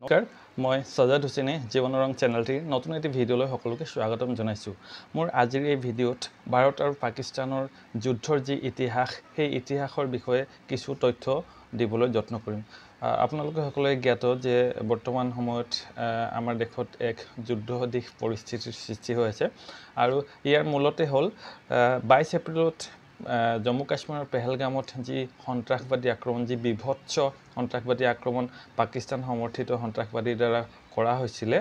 নমস্কাৰ মই সজাদ হুছেইনে জীৱনৰ ৰং চেনেলটিৰ নতুন এটি ভিডিঅ'লৈ সকলোকে স্বাগতম জনাইছোঁ। মোৰ আজিৰ এই ভিডিঅ'ত ভাৰত আৰু পাকিস্তানৰ যুদ্ধৰ যি ইতিহাস সেই ইতিহাসৰ বিষয়ে কিছু তথ্য দিবলৈ যত্ন কৰিম। আপোনালোকে সকলোৱে জ্ঞাত যে বৰ্তমান সময়ত আমাৰ দেশত এক যুদ্ধসদৃশ পৰিস্থিতিৰ সৃষ্টি হৈ আছে আৰু ইয়াৰ মূলতে হ'ল 22 এপ্ৰিলত জম্মু কাশ্মীৰৰ পেহেলগামত যি সন্ত্ৰাসবাদী আক্ৰমণ, যি বিভৎস সন্ত্ৰাসবাদী আক্ৰমণ পাকিস্তান সমৰ্থিত সন্ত্ৰাসবাদীৰ দ্বাৰা কৰা হৈছিলে,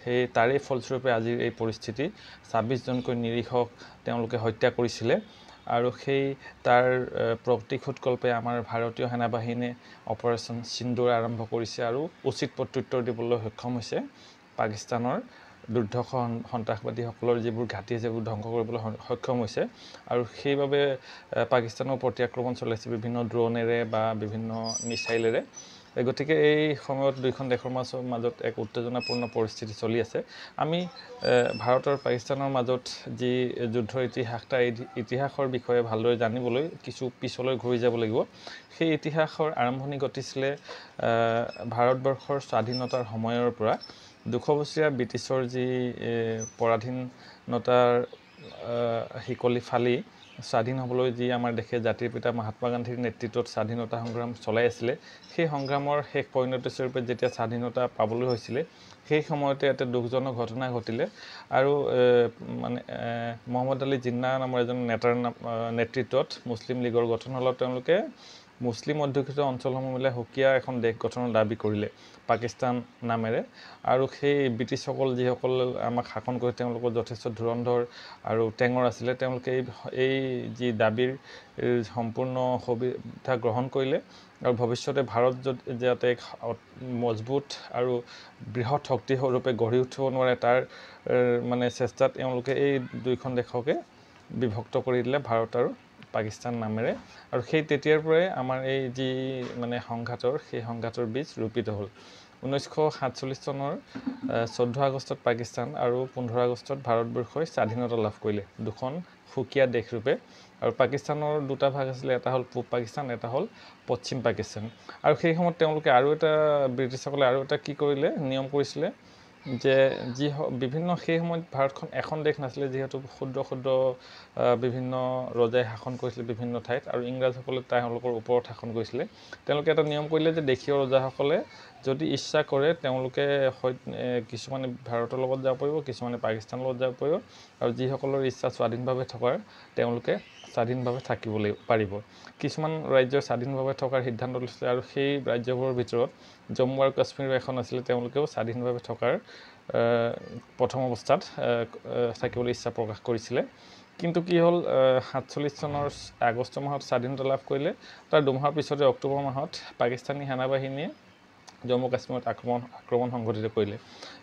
সেই তাৰেই ফলস্বৰূপে আজিৰ এই পৰিস্থিতি। 26 জনকৈ নিৰীহক তেওঁলোকে হত্যা কৰিছিলে আৰু সেই তাৰ প্ৰতিশোধকল্পে আমাৰ ভাৰতীয় সেনাবাহিনীয়ে অপাৰেশ্যন সিন্দুৰ আৰম্ভ কৰিছে আৰু উচিত প্ৰত্যুত্তৰ দিবলৈ সক্ষম হৈছে। পাকিস্তানৰ দুৰ্ধৰ্ষ সন্ত্ৰাসবাদীসকলৰ যিবোৰ ঘাটি আছে সেইবোৰ ধ্বংস কৰিবলৈ সক্ষম হৈছে আৰু সেইবাবে পাকিস্তানৰ প্ৰতি আক্ৰমণ চলাইছে বিভিন্ন ড্ৰোনেৰে বা বিভিন্ন মিছাইলেৰে। গতিকে এই সময়ত দুইখন দেশৰ মাজত এক উত্তেজনাপূৰ্ণ পৰিস্থিতি চলি আছে। আমি ভাৰত আৰু পাকিস্তানৰ মাজত যি যুদ্ধৰ ইতিহাস, তাৰ ইতিহাসৰ বিষয়ে ভালদৰে জানিবলৈ কিছু পিছলৈ ঘূৰি যাব লাগিব। সেই ইতিহাসৰ আৰম্ভণি ঘটিছিলে ভাৰতবৰ্ষৰ স্বাধীনতাৰ সময়ৰ পৰা। 200 বছৰীয়া ব্ৰিটিছৰ যি পৰাধীনতাৰ শিকলি ফালি স্বাধীন হ'বলৈ যি আমাৰ দেশে জাতিৰ পিতা মহাত্মা গান্ধীৰ নেতৃত্বত স্বাধীনতা সংগ্ৰাম চলাই আছিলে, সেই সংগ্ৰামৰ শেষ পৰিণতিস্বৰূপে যেতিয়া স্বাধীনতা পাবলৈ হৈছিলে, সেই সময়তে এটা দুখজনক ঘটনা ঘটিলে আৰু মহম্মদ আলী জিন্না নামৰ এজন নেতাৰ নেতৃত্বত মুছলিম লীগৰ গঠন হ'লত তেওঁলোকে মুছলিম অধ্যুষিত অঞ্চলসমূহ মিলাই সুকীয়া এখন দেশ গঠনৰ দাবী কৰিলে পাকিস্তান নামেৰে। আৰু সেই ব্ৰিটিছসকল যিসকল আমাক শাসন কৰে তেওঁলোকৰ যথেষ্ট ধুৰন্ধৰ আৰু টেঙৰ আছিলে, তেওঁলোকে এই যি দাবীৰ সম্পূৰ্ণ সুবিধা গ্ৰহণ কৰিলে আৰু ভৱিষ্যতে ভাৰত যাতে এক মজবুত আৰু বৃহৎ শক্তিস্বৰূপে গঢ়ি উঠিব নোৱাৰে তাৰ চেষ্টাত তেওঁলোকে এই দুইখন দেশকে বিভক্ত কৰি দিলে ভাৰত আৰু পাকিস্তান নামেৰে। আৰু সেই তেতিয়াৰ পৰাই আমাৰ এই যি সেই সংঘাতৰ বীজ ৰোপিত হ'ল। 1947 চনৰ 14 আগষ্টত পাকিস্তান আৰু 15 আগষ্টত ভাৰতবৰ্ষই স্বাধীনতা লাভ কৰিলে, দুখন সুকীয়া দেশৰূপে। আৰু পাকিস্তানৰ দুটা ভাগ আছিলে, এটা হ'ল পূব পাকিস্তান, এটা হ'ল পশ্চিম পাকিস্তান। আৰু সেই সময়ত তেওঁলোকে ব্ৰিটিছসকলে আৰু এটা কি কৰিলে, নিয়ম কৰিছিলে যে বিভিন্ন সেই সময়ত ভাৰতখন এখন দেশ নাছিলে, যিহেতু ক্ষুদ্ৰ ক্ষুদ্ৰ বিভিন্ন ৰজাই শাসন কৰিছিলে বিভিন্ন ঠাইত আৰু ইংৰাজসকলে তেওঁলোকৰ ওপৰত শাসন কৰিছিলে। তেওঁলোকে এটা নিয়ম কৰিলে যে দেশীয় ৰজাসকলে যদি ইচ্ছা কৰে তেওঁলোকে কিছুমানে ভাৰতৰ লগত যাব পাৰিব, কিছুমানে পাকিস্তানৰ লগত যাব পাৰিব আৰু যিসকলৰ ইচ্ছা স্বাধীনভাৱে থকাৰ তেওঁলোকে স্বাধীনভাৱে থাকিবলৈ পাৰিব। কিছুমান ৰাজ্যৰ স্বাধীনভাৱে থকাৰ সিদ্ধান্ত লৈছিলে আৰু সেই ৰাজ্যবোৰৰ ভিতৰত জম্মু আৰু কাশ্মীৰ এখন আছিলে, তেওঁলোকেও স্বাধীনভাৱে থকাৰ প্ৰথম অৱস্থাত থাকিবলৈ ইচ্ছা প্ৰকাশ কৰিছিলে। কিন্তু কি হ'ল, 47 চনৰ আগষ্ট মাহত স্বাধীনতা লাভ কৰিলে, তাৰ দুমাহৰ পিছতে অক্টোবৰ মাহত পাকিস্তানী সেনাবাহিনীয়ে জম্মু কাশ্মীৰত আক্ৰমণ সংঘটিত কৰিলে।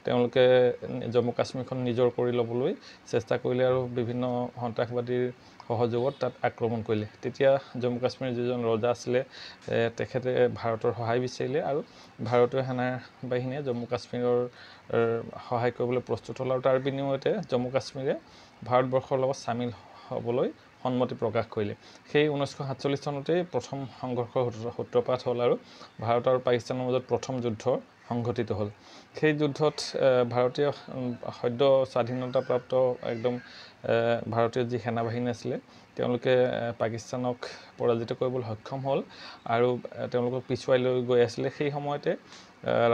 তেওঁলোকে জম্মু কাশ্মীৰখন নিজৰ কৰি ল'বলৈ চেষ্টা কৰিলে আৰু বিভিন্ন সন্ত্ৰাসবাদীৰ সহযোগত তাত আক্ৰমণ কৰিলে। তেতিয়া জম্মু কাশ্মীৰৰ যিজন ৰজা আছিলে তেখেতে ভাৰতৰ সহায় বিচাৰিলে আৰু ভাৰতীয় সেনাবাহিনীয়ে জম্মু কাশ্মীৰৰ সহায় কৰিবলৈ প্ৰস্তুত হ'ল আৰু তাৰ বিনিময়তে জম্মু কাশ্মীৰে ভাৰতবৰ্ষৰ লগত চামিল হ'বলৈ সন্মতি প্ৰকাশ কৰিলে। সেই 1947 চনতেই প্ৰথম সংঘৰ্ষৰ সূত্ৰপাত হ'ল আৰু ভাৰত আৰু পাকিস্তানৰ মাজত প্ৰথম যুদ্ধ সংঘটিত হ'ল। সেই যুদ্ধত ভাৰতীয় সদ্য স্বাধীনতাপ্ৰাপ্ত একদম ভাৰতীয় যি সেনাবাহিনী আছিলে তেওঁলোকে পাকিস্তানক পৰাজিত কৰিবলৈ সক্ষম হ'ল আৰু তেওঁলোকক পিছুৱাই লৈ গৈ আছিলে। সেই সময়তে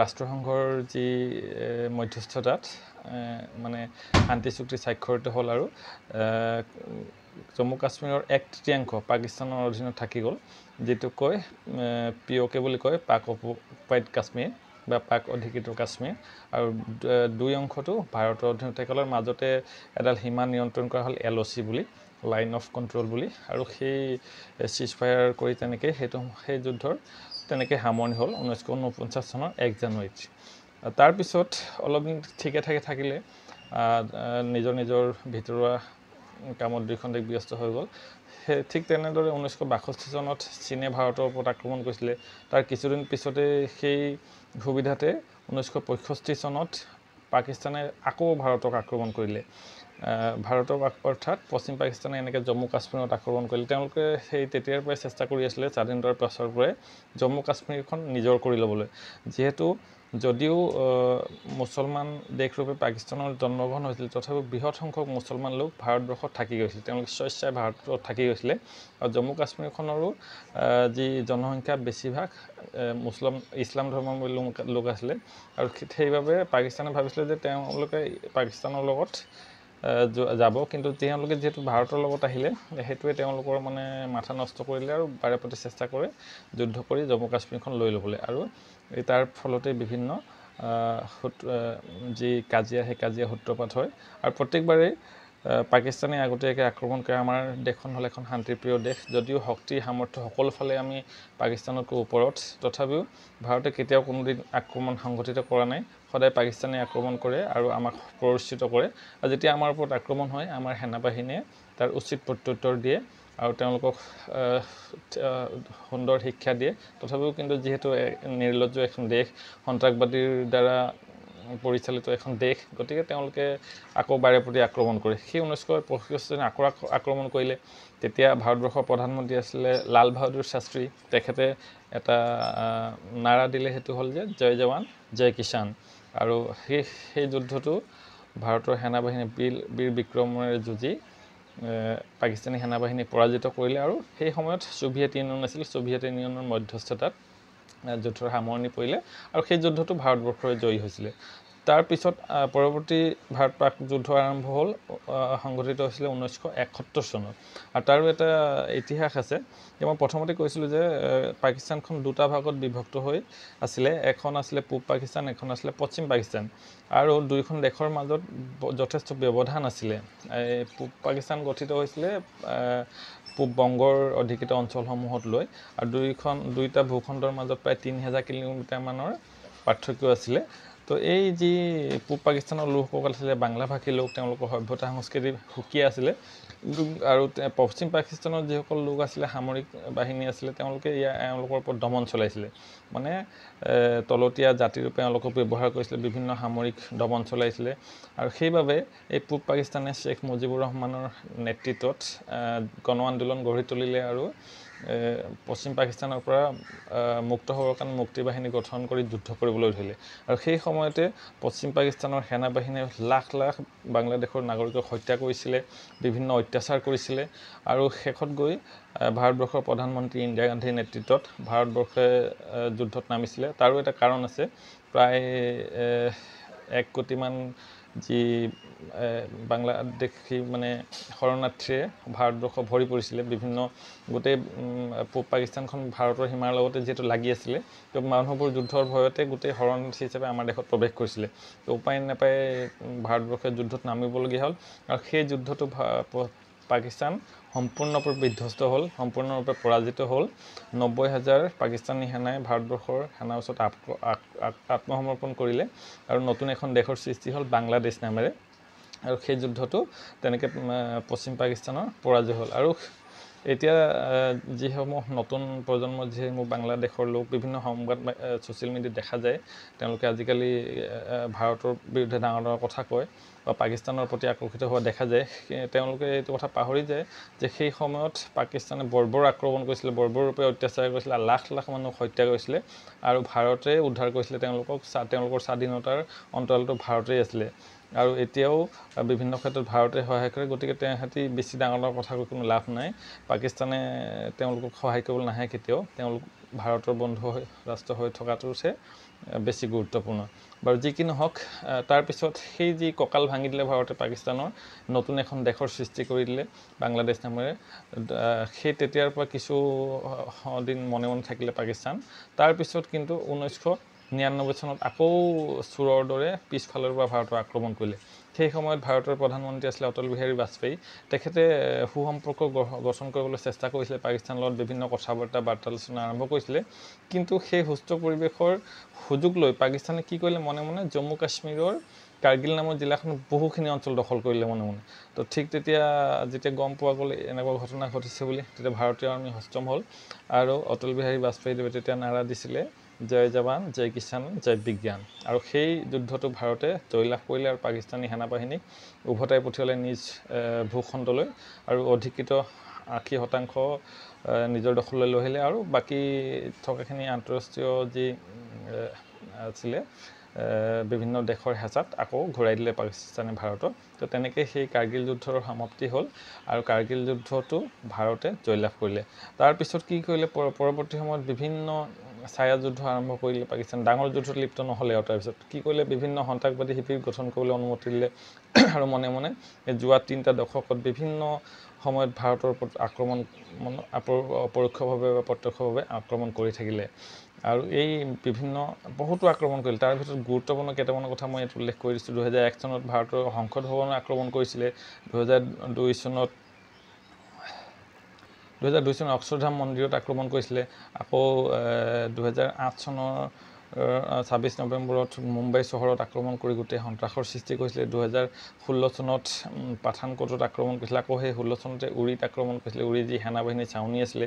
ৰাষ্ট্ৰসংঘৰ যি মধ্যস্থতাত শান্তি চুক্তি স্বাক্ষৰিত হ'ল আৰু জম্মু কাশ্মীৰৰ 1/3 পাকিস্তানৰ অধীনত থাকি গ'ল, যিটোক কয় POK বুলি কয়, পাক অকুপাইড কাশ্মীৰ বা পাক অধিকৃত কাশ্মীৰ। আৰু 2 অংশটো ভাৰতৰ অধীনত থাকিল। মাজতে এডাল সীমা নিয়ন্ত্ৰণ কৰা হ'ল LOC বুলি, লাইন অফ কণ্ট্ৰল বুলি, আৰু সেই চিজফায়াৰ কৰি তেনেকৈ সেই যুদ্ধৰ তেনেকৈ সামৰণি হ'ল 1949 চনৰ 1 জানুৱাৰীত। তাৰপিছত অলপ দিন ঠিকে থাকিলে, নিজৰ নিজৰ ভিতৰুৱা কামত দুইখন দেশ ব্যস্ত হৈ গ'ল। ঠিক তেনেদৰে 1962 চনত চীনে ভাৰতৰ ওপৰত আক্ৰমণ কৰিছিলে। তাৰ কিছুদিন পিছতে সেই সুবিধাতে 1965 চনত পাকিস্তানে আকৌ ভাৰতক আক্ৰমণ কৰিলে। ভাৰতক অৰ্থাৎ পশ্চিম পাকিস্তানে এনেকৈ জম্মু কাশ্মীৰত আক্ৰমণ কৰিলে। তেওঁলোকে সেই তেতিয়াৰ পৰাই চেষ্টা কৰি আছিলে স্বাধীনতাৰ পাছৰ পৰাই জম্মু কাশ্মীৰখন নিজৰ কৰি ল'বলৈ, যিহেতু যদিও মুছলমান দেশৰূপে পাকিস্তানৰ জন্মগ্ৰহণ হৈছিল তথাপিও বৃহৎ সংখ্যক মুছলমান লোক ভাৰতবৰ্ষত থাকি গৈছিল তেওঁলোকে স্বেচ্ছাই ভাৰতত থাকি গৈছিলে আৰু জম্মু কাশ্মীৰখনৰো যি জনসংখ্যা বেছিভাগ ইছলাম ধৰ্মাৱলম্বী লোক আছিলে আৰু সেইবাবে পাকিস্তানে ভাবিছিলে যে তেওঁলোকে পাকিস্তানৰ লগত যাব কিন্তু তেওঁলোকে যেহেতু ভাৰতৰ লগত আহিলে সেইটোৱে তেওঁলোকৰ মানে মাথা নষ্ট কৰিলে আৰু বাৰে প্ৰতি চেষ্টা কৰে যুদ্ধ কৰি জম্মু কাশ্মীৰখন লৈ ল'বলৈ আৰু তাৰ ফলতে বিভিন্ন যি কাজিয়া সেই কাজিয়া সূত্ৰপাত হয় আৰু প্ৰত্যেকবাৰেই পাকিস্তানে আগতীয়াকৈ আক্ৰমণ কৰে আমাৰ দেশখন হ'ল এখন শান্তিপ্ৰিয় দেশ যদিও শক্তি সামৰ্থ্য সকলো ফালে আমি পাকিস্তানতকৈ ওপৰত তথাপিও ভাৰতে কেতিয়াও কোনোদিন আক্ৰমণ সংঘটিত কৰা নাই সদায় পাকিস্তানে আক্ৰমণ কৰে আৰু আমাক প্ৰৰোচিত কৰে আৰু যেতিয়া আমাৰ ওপৰত আক্ৰমণ হয় আমাৰ সেনাবাহিনীয়ে তাৰ উচিত প্ৰত্যুত্তৰ দিয়ে আৰু তেওঁলোকক সুন্দৰ শিক্ষা দিয়ে তথাপিও কিন্তু যিহেতু নিৰ্লজ্জ এখন দেশ সন্ত্ৰাসবাদীৰ দ্বাৰা পৰিচালিত এখন দেশ গতিকে তেওঁলোকে আকৌ বাৰে প্ৰতি আক্ৰমণ কৰে সেই 1965 চনত আকৌ আক্ৰমণ কৰিলে তেতিয়া ভাৰতবৰ্ষৰ প্ৰধানমন্ত্ৰী আছিলে লাল বাহাদুৰ শাস্ত্ৰী তেখেতে এটা নাৰা দিলে সেইটো হ'ল যে জয় জৱান জয় কিষাণ আৰু সেই যুদ্ধটো ভাৰতৰ সেনাবাহিনী বীৰ বিক্ৰমেৰে যুঁজি পাকিস্তানী সেনাবাহিনী পৰাজিত কৰিলে আৰু সেই সময়ত ছোভিয়েট ইউনিয়ন আছিল ছোভিয়েট ইউনিয়নৰ মধ্যস্থতাত যুদ্ধৰ সামৰণি পৰিলে আৰু সেই যুদ্ধটো ভাৰতবৰ্ষৰে জয়ী হৈছিলে তাৰ পিছত পৰৱৰ্তী ভাৰত পাক যুদ্ধ আৰম্ভ হ'ল সংঘটিত হৈছিলে 1971 চনত আৰু তাৰো এটা ইতিহাস আছে যে মই প্ৰথমতে কৈছিলোঁ যে পাকিস্তানখন দুটা ভাগত বিভক্ত হৈ আছিলে এখন আছিলে পূব পাকিস্তান এখন আছিলে পশ্চিম পাকিস্তান আৰু দুইখন দেশৰ মাজত যথেষ্ট ব্যৱধান আছিলে পূব পাকিস্তান গঠিত হৈছিলে পূব বংগৰ অধিকৃত অঞ্চলসমূহত লৈ আৰু দুইটা ভূখণ্ডৰ মাজত প্ৰায় 3000 কিলোমিটাৰ মানৰ পাৰ্থক্য আছিলে তো এই যি পূব পাকিস্তানৰ লোকসকল আছিলে বাংলাভাষী লোক তেওঁলোকৰ সভ্যতা সংস্কৃতি সুকীয়া আছিলে আৰু পশ্চিম পাকিস্তানৰ যিসকল লোক আছিলে সামৰিক বাহিনী আছিলে তেওঁলোকে এওঁলোকৰ ওপৰত দমন চলাইছিলে মানে তলতীয়া জাতিৰূপে এওঁলোকক ব্যৱহাৰ কৰিছিলে বিভিন্ন সামৰিক দমন চলাইছিলে আৰু সেইবাবে এই পূব পাকিস্তানে শ্বেখ মুজিবুৰ ৰহমানৰ নেতৃত্বত গণ আন্দোলন গঢ়ি তুলিলে আৰু পশ্চিম পাকিস্তানৰ পৰা মুক্ত হ'বৰ কাৰণে মুক্তি বাহিনী গঠন কৰি যুদ্ধ কৰিবলৈ ধৰিলে আৰু সেই সময়তে পশ্চিম পাকিস্তানৰ সেনাবাহিনীয়ে লাখ লাখ বাংলাদেশৰ নাগৰিকক হত্যা কৰিছিলে বিভিন্ন অত্যাচাৰ কৰিছিলে আৰু শেষত গৈ ভাৰতবৰ্ষৰ প্ৰধানমন্ত্ৰী ইন্দিৰা গান্ধীৰ নেতৃত্বত ভাৰতবৰ্ষে যুদ্ধত নামিছিলে তাৰো এটা কাৰণ আছে প্ৰায় 1 কোটিমান যি বাংলাদেশী মানে শৰণাৰ্থীয়ে ভাৰতবৰ্ষ ভৰি পৰিছিলে বিভিন্ন গোটেই পূব পাকিস্তানখন ভাৰতৰ সীমাৰ লগতে যিহেতু লাগি আছিলে তো মানুহবোৰ যুদ্ধৰ ভয়তে গোটেই শৰণাৰ্থী হিচাপে আমাৰ দেশত প্ৰৱেশ কৰিছিলে তো উপায় নাপায় ভাৰতবৰ্ষে যুদ্ধত নামিবলগীয়া হ'ল আৰু সেই যুদ্ধটো পাকিস্তান সম্পূৰ্ণৰূপে বিধ্বস্ত হ'ল সম্পূৰ্ণৰূপে পৰাজিত হ'ল 90,000 পাকিস্তানী সেনাই ভাৰতবৰ্ষৰ সেনাৰ ওচৰত আত্মসমৰ্পণ কৰিলে আৰু নতুন এখন দেশৰ সৃষ্টি হ'ল বাংলাদেশ নামেৰে আৰু সেই যুদ্ধটো তেনেকৈ পশ্চিম পাকিস্তানৰ পৰাজয় হ'ল আৰু এতিয়া যিসমূহ নতুন প্ৰজন্মৰ যিসমূহ বাংলাদেশৰ লোক বিভিন্ন সংবাদ ছ'চিয়েল মিডিয়াত দেখা যায় তেওঁলোকে আজিকালি ভাৰতৰ বিৰুদ্ধে ডাঙৰ ডাঙৰ কথা কয় বা পাকিস্তানৰ প্ৰতি আকৰ্ষিত হোৱা দেখা যায় তেওঁলোকে এইটো কথা পাহৰি যায় যে সেই সময়ত পাকিস্তানে বৰ্বৰ আক্ৰমণ কৰিছিলে বৰ্বৰৰূপে অত্যাচাৰ কৰিছিলে লাখ লাখ মানুহক হত্যা কৰিছিলে আৰু ভাৰতে উদ্ধাৰ কৰিছিলে তেওঁলোকৰ স্বাধীনতাৰ অন্তৰালটো ভাৰতেই আছিলে আৰু এতিয়াও বিভিন্ন ক্ষেত্ৰত ভাৰতে সহায় কৰে গতিকে তেহেঁতি বেছি ডাঙৰ ডাঙৰ কথা কৈ কোনো লাভ নাই পাকিস্তানে তেওঁলোকক সহায় কৰিবলৈ নাহে কেতিয়াও তেওঁলোক ভাৰতৰ বন্ধু ৰাষ্ট্ৰ হৈ থকাটোহে বেছি গুৰুত্বপূৰ্ণ বাৰু যি কি নহওক তাৰপিছত সেই যি কঁকাল ভাঙি দিলে ভাৰতে পাকিস্তানৰ নতুন এখন দেশৰ সৃষ্টি কৰি দিলে বাংলাদেশ নামেৰে সেই তেতিয়াৰ পৰা কিছু দিন মনে মনে থাকিলে পাকিস্তান তাৰপিছত কিন্তু 1999 চনত আকৌ চোৰৰ দৰে পিছফালৰ পৰা ভাৰতৰ আক্ৰমণ কৰিলে সেই সময়ত ভাৰতৰ প্ৰধানমন্ত্ৰী আছিলে অটল বিহাৰী বাজপেয়ী তেখেতে সুসম্পৰ্ক গঠন কৰিবলৈ চেষ্টা কৰিছিলে পাকিস্তানৰ লগত বিভিন্ন কথা বাৰ্তালোচনা আৰম্ভ কৰিছিলে কিন্তু সেই সুস্থ পৰিৱেশৰ সুযোগ লৈ পাকিস্তানে কি কৰিলে মনে মনে জম্মু কাশ্মীৰৰ কাৰ্গিল নামৰ জিলাখন বহুখিনি অঞ্চল দখল কৰিলে মনে মনে তো ঠিক যেতিয়া গম পোৱা গ'ল এনেকুৱা ঘটনা ঘটিছে বুলি তেতিয়া ভাৰতীয় আৰ্মি সষ্টম হ'ল আৰু অটল বিহাৰী বাজপেয়ীদেৱে তেতিয়া নাৰা দিছিলে জয় জৱান জয় কিষাণ জয় বিজ্ঞান আৰু সেই যুদ্ধটো ভাৰতে জয়লাভ কৰিলে আৰু পাকিস্তানী সেনাবাহিনীক উভতাই পঠিয়ালে নিজ ভূখণ্ডলৈ আৰু অধিকৃত 80% নিজৰ দখললৈ লৈ আহিলে আৰু বাকী থকাখিনি আন্তঃৰাষ্ট্ৰীয় যি আছিলে বিভিন্ন দেশৰ হেঁচাত আকৌ ঘূৰাই দিলে পাকিস্তানে ভাৰতক। তো তেনেকৈ সেই কাৰ্গিল যুদ্ধৰ সমাপ্তি হ'ল আৰু কাৰ্গিল যুদ্ধটো ভাৰতে জয়লাভ কৰিলে। তাৰপিছত কি কৰিলে, পৰৱৰ্তী সময়ত বিভিন্ন ছায়া যুদ্ধ আৰম্ভ কৰিলে পাকিস্তান। ডাঙৰ যুদ্ধত লিপ্ত নহ'লে আৰু তাৰপিছত কি কৰিলে, বিভিন্ন সন্ত্ৰাসবাদী শিবিৰ গঠন কৰিবলৈ অনুমতি দিলে আৰু মনে মনে যোৱা 3টা দশকত বিভিন্ন সময়ত ভাৰতৰ ওপৰত আক্ৰমণ পৰোক্ষভাৱে বা প্ৰত্যক্ষভাৱে আক্ৰমণ কৰি থাকিলে। আৰু এই বিভিন্ন বহুতো আক্ৰমণ কৰিলে। তাৰ ভিতৰত গুৰুত্বপূৰ্ণ কেইটামান কথা মই ইয়াত উল্লেখ কৰি দিছোঁ। 2001 চনত ভাৰতৰ সংসদ ভৱন আক্ৰমণ কৰিছিলে। 2002 চনত অক্ষৰধাম মন্দিৰত আক্ৰমণ কৰিছিলে। আকৌ 2008 চনৰ 26 নৱেম্বৰত মুম্বাই চহৰত আক্ৰমণ কৰি গোটেই সন্ত্ৰাসৰ সৃষ্টি কৰিছিলে। 2016 চনত পাঠানকোটত আক্ৰমণ কৰিছিলে। আকৌ সেই 16 চনতে উৰিত আক্ৰমণ কৰিছিলে, উৰি যি সেনাবাহিনীৰ ছাউনি আছিলে।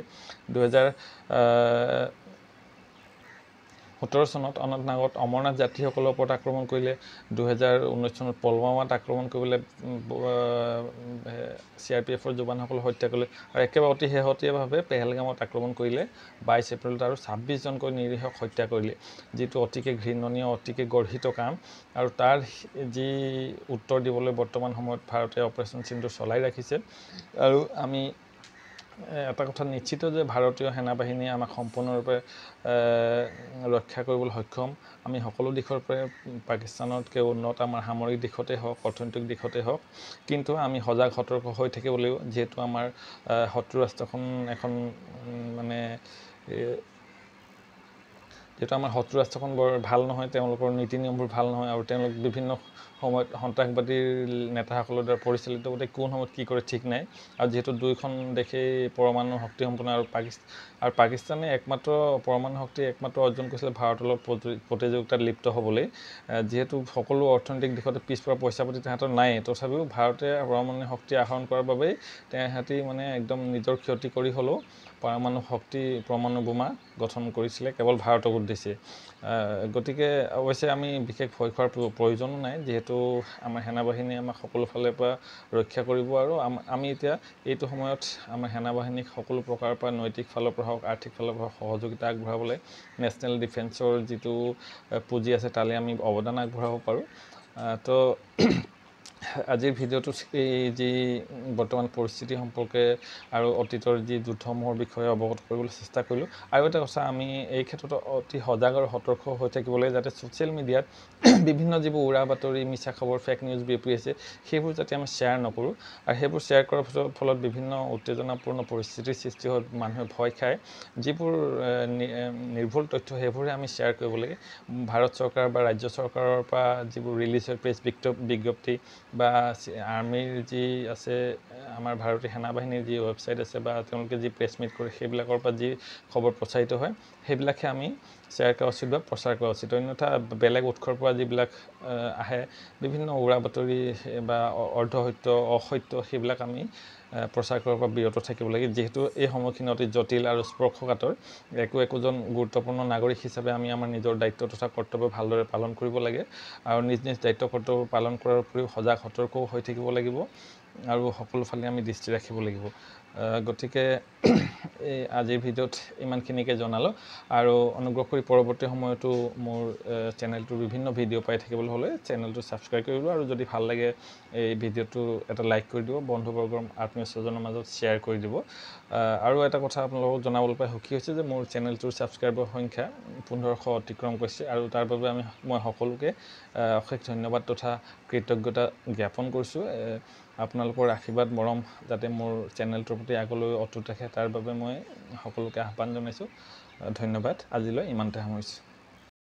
2017 চনত অনন্তনাগত অমৰনাথ যাত্ৰীসকলৰ ওপৰত আক্ৰমণ কৰিলে। 2019 চনত পুলৱামাত আক্ৰমণ কৰিবলৈ CRPFৰ জোৱানসকলক হত্যা কৰিলে। আৰু একেবাৰে অতি শেহতীয়াভাৱে পেহেলগামত আক্ৰমণ কৰিলে 22 এপ্ৰিলত আৰু 26 জনকৈ নিৰীহক হত্যা কৰিলে, যিটো অতিকে ঘৃণনীয়, অতিকে গৰ্হিত কাম। আৰু তাৰ যি উত্তৰ দিবলৈ বৰ্তমান সময়ত ভাৰতে অপাৰেশ্যন সিন্দুৰ চলাই ৰাখিছে। আৰু আমি এটা কথা নিশ্চিত যে ভাৰতীয় সেনাবাহিনীয়ে আমাক সম্পূৰ্ণৰূপে ৰক্ষা কৰিবলৈ সক্ষম। আমি সকলো দিশৰ পৰাই পাকিস্তানতকৈ উন্নত, আমাৰ সামৰিক দিশতে হওক, অৰ্থনৈতিক দিশতে হওক। কিন্তু আমি সজাগ সতৰ্ক হৈ থাকিব লাগিব, যিহেতু আমাৰ শত্ৰু ৰাষ্ট্ৰখন বৰ ভাল নহয়, তেওঁলোকৰ নীতি নিয়মবোৰ ভাল নহয়। আৰু তেওঁলোক বিভিন্ন সময়ত সন্ত্ৰাসবাদীৰ নেতাসকলৰ দ্বাৰা পৰিচালিত, গতিকে কোন সময়ত কি কৰে ঠিক নাই। আৰু যিহেতু দুয়োখন দেশেই পৰমাণু শক্তি সম্পন্ন, আৰু পাকিস্তানে পৰমাণু শক্তি একমাত্ৰ অৰ্জন কৰিছিলে ভাৰতৰ লগত প্ৰতিযোগিতাত লিপ্ত হ'বলৈ। যিহেতু সকলো অৰ্থনৈতিক দিশতে পিছপৰা, পইচা পাতি তাহাঁতৰ নাই, তথাপিও ভাৰতে পৰমাণু শক্তি আহৰণ কৰাৰ বাবেই তাহাঁতি একদম নিজৰ ক্ষতি কৰি হ'লেও পৰমাণু বোমা গঠন কৰিছিলে কেৱল ভাৰতক উদ্দেশ্যে। গতিকে অৱশ্যে আমি বিশেষ ভয় খোৱাৰ প্ৰয়োজনো নাই, যিহেতু আমাৰ সেনাবাহিনীয়ে আমাক সকলো ফালৰ পৰা ৰক্ষা কৰিব। আৰু আমি এতিয়া এইটো সময়ত আমাৰ সেনাবাহিনীক সকলো প্ৰকাৰৰ পৰা, নৈতিক ফালৰ পৰা হওক, আৰ্থিক ফালৰ পৰা সহযোগিতা আগবঢ়াবলৈ নেশ্যনেল ডিফেন্সৰ যিটো পুঁজি আছে তালৈ আমি অৱদান আগবঢ়াব পাৰোঁ। তো আজিৰ ভিডিঅ'টোত এই যি বৰ্তমান পৰিস্থিতি সম্পৰ্কে আৰু অতীতৰ যি যুদ্ধসমূহৰ বিষয়ে অৱগত কৰিবলৈ চেষ্টা কৰিলোঁ। আৰু এটা কথা, আমি এই ক্ষেত্ৰত অতি সজাগ আৰু সতৰ্ক হৈ থাকিব লাগে, যাতে ছ'চিয়েল মিডিয়াত বিভিন্ন যিবোৰ উৰা বাতৰি, মিছা খবৰ, ফেক নিউজ বিয়পি আছে, সেইবোৰ যাতে আমি শ্বেয়াৰ নকৰোঁ। আৰু সেইবোৰ শ্বেয়াৰ কৰাৰ ফলত বিভিন্ন উত্তেজনাপূৰ্ণ পৰিস্থিতিৰ সৃষ্টি হয়, মানুহে ভয় খায়। যিবোৰ নিৰ্ভুল তথ্য, সেইবোৰহে আমি শ্বেয়াৰ কৰিব লাগে। ভাৰত চৰকাৰ বা ৰাজ্য চৰকাৰৰ পৰা যিবোৰ ৰিলিজ হয় প্ৰেছ বিজ্ঞপ্তি, বা আৰ্মিৰ যি আছে, আমাৰ ভাৰতীয় সেনাবাহিনীৰ যি ৱেবছাইট আছে, বা তেওঁলোকে যি প্ৰেছ মিট কৰে, সেইবিলাকৰ পৰা যি খবৰ প্ৰচাৰিত হয়, সেইবিলাকহে আমি শ্বেয়াৰ কৰা উচিত বা প্ৰচাৰ কৰা উচিত। অন্যথা বেলেগ উৎসৰ পৰা যিবিলাক আহে বিভিন্ন উৰা বাতৰি বা অৰ্ধসত্য, অসত্য, সেইবিলাক আমি প্ৰচাৰ কৰাৰ পৰা বিৰত থাকিব লাগে। যিহেতু এই সময়খিনি অতি জটিল আৰু স্পৰ্শকাতৰ, একোজন গুৰুত্বপূৰ্ণ নাগৰিক হিচাপে আমি আমাৰ নিজৰ দায়িত্ব তথা কৰ্তব্য ভালদৰে পালন কৰিব লাগে। আৰু নিজ দায়িত্ব কৰ্তব্য পালন কৰাৰ উপৰিও সজাগ সতৰ্কও হৈ থাকিব লাগিব, আৰু সকলো ফালে আমি দৃষ্টি ৰাখিব লাগিব। গতিকে আজিৰ ভিডিঅ'ত ইমানখিনিকে জনালোঁ। আৰু অনুগ্ৰহ কৰি পৰৱৰ্তী সময়তো মোৰ চেনেলটোৰ বিভিন্ন ভিডিঅ' পাই থাকিবলৈ হ'লে চেনেলটো ছাবস্ক্ৰাইব কৰিব, আৰু যদি ভাল লাগে এই ভিডিঅ'টো এটা লাইক কৰি দিব, বন্ধুবৰ্গৰ আত্মীয় স্বজনৰ মাজত শ্বেয়াৰ কৰি দিব। আৰু এটা কথা আপোনালোকক জনাবলৈ পাই সুখী হৈছে যে মোৰ চেনেলটোৰ ছাবস্ক্ৰাইবৰ সংখ্যা 1500 অতিক্ৰম কৰিছে, আৰু তাৰ বাবে মই সকলোকে অশেষ ধন্যবাদ তথা কৃতজ্ঞতা জ্ঞাপন কৰিছোঁ। আপোনালোকৰ আশীৰ্বাদ, মৰম যাতে মোৰ চেনেলটোৰ প্ৰতি আগলৈ অটুট ৰাখে, তাৰ বাবে মই সকলোকে আহ্বান জনাইছোঁ। ধন্যবাদ। আজিলৈ ইমানতে সামৰিছোঁ।